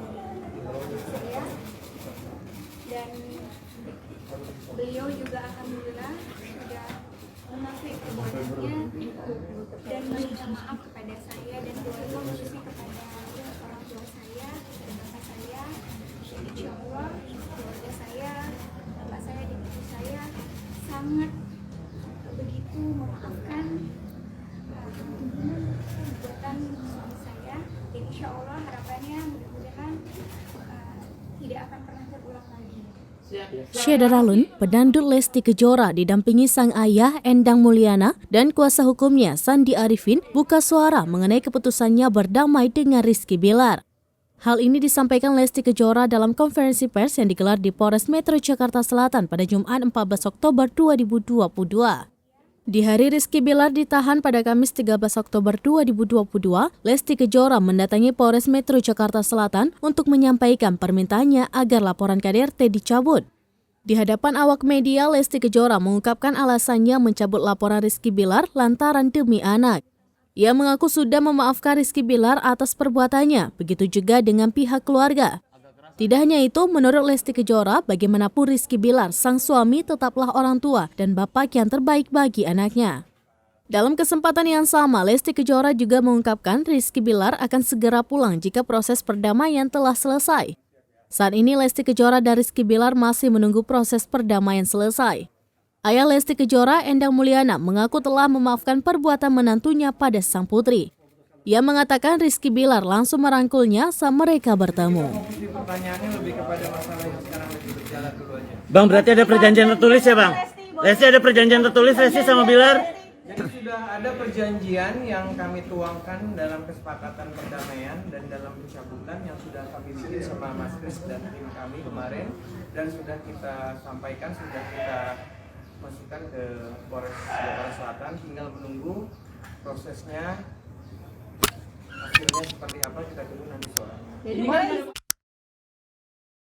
saya, dan beliau juga alhamdulillah sudah mengakui perbuatannya dan meminta maaf kepada saya dan keluarga, khususnya kepada orang tua saya dan bapak saya. Insya Allah keluarga saya, bapak saya dan ibu saya sangat begitu memaafkan perbuatan suami saya, dan insya Allah harapannya mudah-mudahan tidak akan pernah terulang lagi. Syeda Ralun, pendandu Lesti Kejora didampingi sang ayah Endang Mulyana dan kuasa hukumnya Sandi Arifin buka suara mengenai keputusannya berdamai dengan Rizky Bilar. Hal ini disampaikan Lesti Kejora dalam konferensi pers yang digelar di Polres Metro Jakarta Selatan pada Jumat 14 Oktober 2022. Di hari Rizky Bilar ditahan pada Kamis 13 Oktober 2022, Lesti Kejora mendatangi Polres Metro Jakarta Selatan untuk menyampaikan permintaannya agar laporan KDRT dicabut. Di hadapan awak media, Lesti Kejora mengungkapkan alasannya mencabut laporan Rizky Bilar lantaran demi anak. Ia mengaku sudah memaafkan Rizky Bilar atas perbuatannya, begitu juga dengan pihak keluarga. Tidak hanya itu, menurut Lesti Kejora, bagaimanapun Rizky Bilar, sang suami tetaplah orang tua dan bapak yang terbaik bagi anaknya. Dalam kesempatan yang sama, Lesti Kejora juga mengungkapkan Rizky Bilar akan segera pulang jika proses perdamaian telah selesai. Saat ini Lesti Kejora dan Rizky Bilar masih menunggu proses perdamaian selesai. Ayah Lesti Kejora, Endang Mulyana, mengaku telah memaafkan perbuatan menantunya pada sang putri. Ia mengatakan Rizky Bilar langsung merangkulnya saat mereka bertemu. Pertanyaannya lebih kepada masalah yang sekarang lagi berjalan dulu aja. Bang, berarti ada perjanjian tertulis ya, Bang? Lesti ada perjanjian tertulis Lesti sama Bilar? Jadi sudah ada perjanjian yang kami tuangkan dalam kesepakatan perdamaian dan dalam pencabutan yang sudah kami bikin sama Mas Kris dan tim kami kemarin, dan sudah kita sampaikan, sudah kita masukkan ke Polres Jakarta Selatan, tinggal menunggu prosesnya. Hasilnya seperti apa kita tunggu nanti sore. Jadi